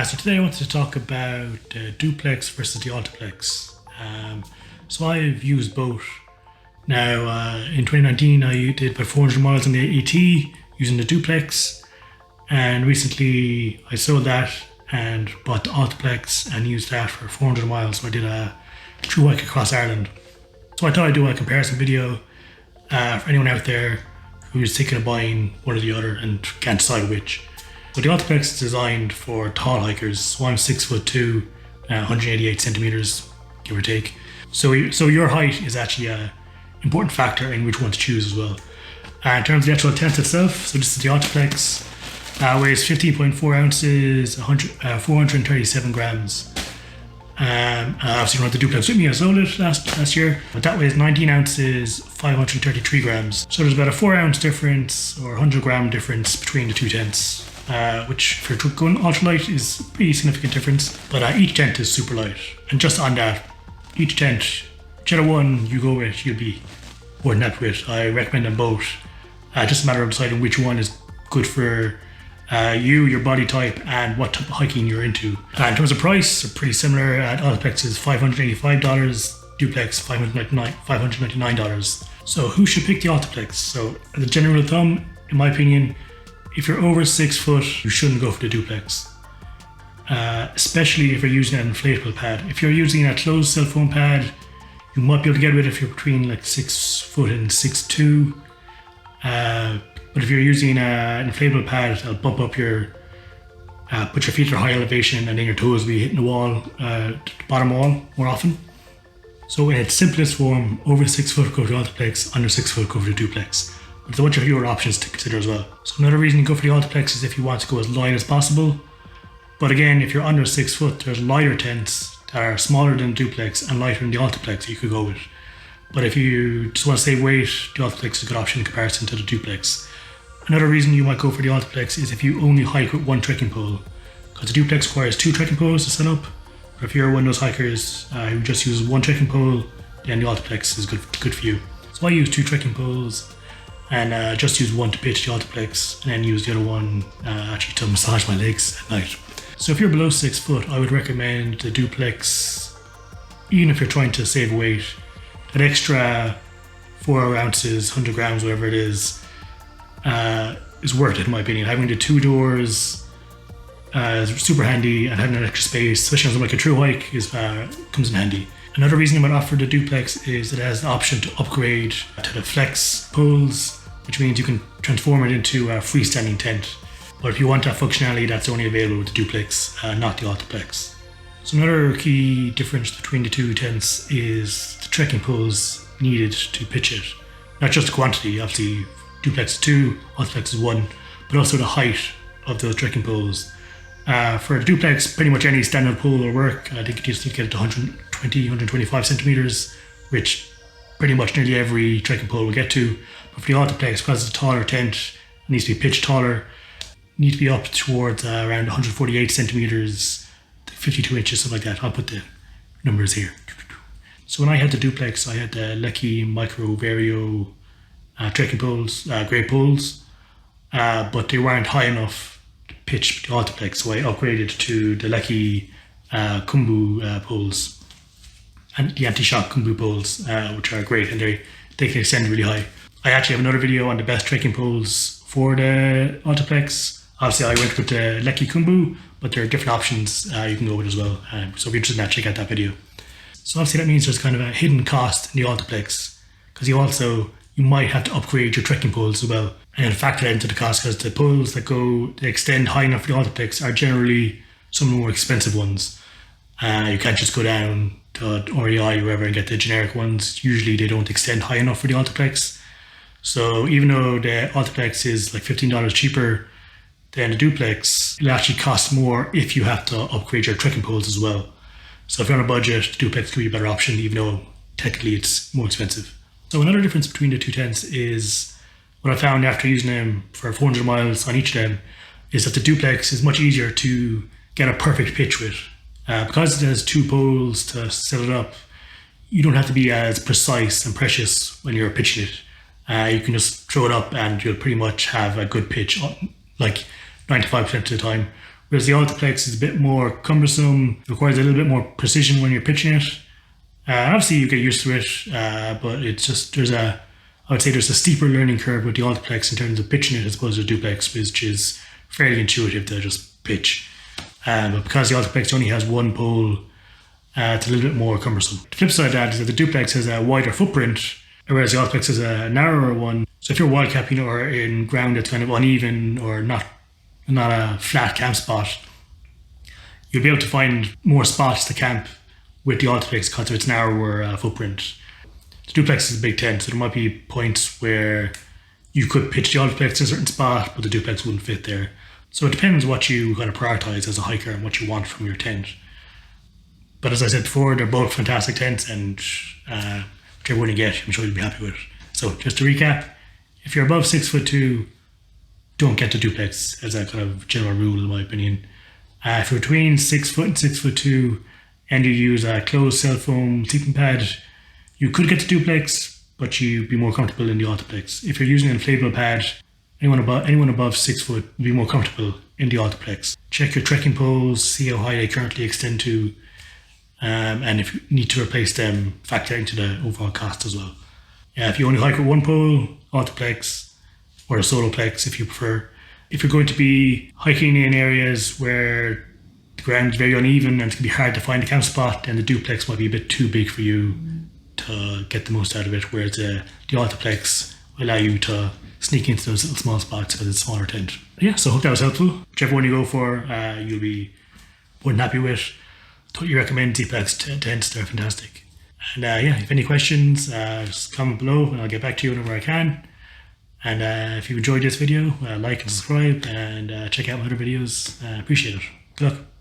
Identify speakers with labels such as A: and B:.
A: So today I wanted to talk about duplex versus the altaplex. So I've used both. Now in 2019 I did about 400 miles on the AT using the duplex, and recently I sold that and bought the altaplex and used that for 400 miles. So I did a true hike across Ireland. So I thought I'd do a comparison video for anyone out there who's thinking of buying one or the other and can't decide which. So the altaplex is designed for tall hikers. So I'm 6'2", 188 centimeters, give or take. So your height is actually an important factor in which one to choose as well. In terms of the actual tent itself, so this is the altaplex. Weighs 15.4 ounces, 437 grams. Obviously don't have the duplex with me, I sold it last year, but that weighs 19 ounces, 533 grams. So there's about a 4 ounce difference or 100 gram difference between the two tents. Which for going ultralight is a pretty significant difference, but each tent is super light. And just on that, each tent, whichever one you go with, you'll be more than happy with. I recommend them both. Just a matter of deciding which one is good for you, your body type, and what type of hiking you're into. In terms of price, they're pretty similar. Altaplex is $585, duplex $599. So who should pick the altaplex? So as a general thumb, in my opinion, if you're over 6 foot, you shouldn't go for the duplex. Especially if you're using an inflatable pad. If you're using a closed cell phone pad, you might be able to get rid of it if you're between like 6 foot and 6'2". But if you're using an inflatable pad, it'll bump up your, put your feet at a high elevation, and then your toes will be hitting the wall, the bottom wall more often. So in its simplest form, over 6 foot, go for the altaplex, under 6 foot, go for the duplex. But there's a bunch of fewer options to consider as well. So another reason you go for the altaplex is if you want to go as light as possible. But again, if you're under 6 foot, there's lighter tents that are smaller than the duplex and lighter than the altaplex you could go with. But if you just want to save weight, the altaplex is a good option in comparison to the duplex. Another reason you might go for the altaplex is if you only hike with one trekking pole, because the duplex requires 2 trekking poles to set up. But if you're one of those hikers who just uses one trekking pole, then the altaplex is good for you. So I use 2 trekking poles, and just use one to pitch the altaplex, and then use the other one actually to massage my legs at night. So if you're below 6 foot, I would recommend the duplex, even if you're trying to save weight. That extra 4 ounces, 100 grams, whatever it is worth it in my opinion. Having the 2 doors is super handy, and having an extra space, especially on something like a true hike, comes in handy. Another reason I might offer the duplex is it has the option to upgrade to the flex poles, which means you can transform it into a freestanding tent. But if you want that functionality, that's only available with the duplex, not the altaplex. So another key difference between the two tents is the trekking poles needed to pitch it. Not just the quantity, obviously duplex is 2, altaplex is 1, but also the height of those trekking poles. For the duplex, pretty much any standard pole will work. I think you just need to get it to 120, 125 centimeters, which pretty much nearly every trekking pole will get to. But for the altaplex, because it's a taller tent, it needs to be pitched taller, needs to be up towards around 148 centimeters, 52 inches, something like that. I'll put the numbers here. So when I had the duplex, I had the Lecky Micro Vario trekking poles, great poles, but they weren't high enough to pitch the altaplex, so I upgraded to the Lecky Kumbu poles, and the anti-shock Kumbu poles, which are great, and they can extend really high. I actually have another video on the best trekking poles for the altaplex. Obviously I went with the Lecky Kumbu, but there are different options you can go with as well. So if you're interested in that, check out that video. So obviously that means there's kind of a hidden cost in the altaplex, because you might have to upgrade your trekking poles as well, and factor that into the cost, because the poles that extend high enough for the altaplex are generally some of the more expensive ones. You can't just go down to REI or wherever and get the generic ones. Usually they don't extend high enough for the altaplex. So even though the altaplex is like $15 cheaper than the duplex, it'll actually cost more if you have to upgrade your trekking poles as well. So if you're on a budget, the duplex could be a better option, even though technically it's more expensive. So another difference between the two tents is what I found after using them for 400 miles on each of them, is that the duplex is much easier to get a perfect pitch with. Because it has 2 poles to set it up, you don't have to be as precise and precious when you're pitching it. You can just throw it up and you'll pretty much have a good pitch, like 95% of the time. Whereas the Altaplex is a bit more cumbersome, requires a little bit more precision when you're pitching it. Obviously you get used to it, but it's just, I would say there's a steeper learning curve with the Altaplex in terms of pitching it as opposed to the Duplex, which is fairly intuitive to just pitch. But because the Altaplex only has one pole, it's a little bit more cumbersome. The flip side of that is that the Duplex has a wider footprint, whereas the Altaplex has a narrower one. So if you're wild camping or in ground that's kind of uneven or not a flat camp spot, you'll be able to find more spots to camp with the Altaplex because of its narrower footprint. The Duplex is a big tent, so there might be points where you could pitch the Altaplex in a certain spot, but the Duplex wouldn't fit there. So it depends what you kind of prioritize as a hiker and what you want from your tent. But as I said before, they're both fantastic tents, and whichever one you get, I'm sure you'll be happy with it. So just to recap, if you're above 6'2", don't get the Duplex as a kind of general rule, in my opinion. If you're between 6 foot and 6'2", and you use a closed cell foam sleeping pad, you could get the Duplex, but you'd be more comfortable in the Altaplex. If you're using an inflatable pad, anyone above 6 foot would be more comfortable in the Altaplex. Check your trekking poles, see how high they currently extend to, and if you need to replace them, factor into the overall cost as well. If you only hike with one pole, Altaplex, or a Soloplex if you prefer. If you're going to be hiking in areas where the ground is very uneven and it's going to be hard to find a camp spot, then the Duplex might be a bit too big for you to get the most out of it, whereas the Altaplex will allow you to sneak into those little small spots because it's a smaller tent. Yeah, so I hope that was helpful. Whichever one you go for, you'll be more than happy with. Totally recommend ZPACKS tents, they're fantastic. And if you have any questions, just comment below and I'll get back to you whenever I can. And if you enjoyed this video, like and subscribe, and check out my other videos. Appreciate it. Good luck.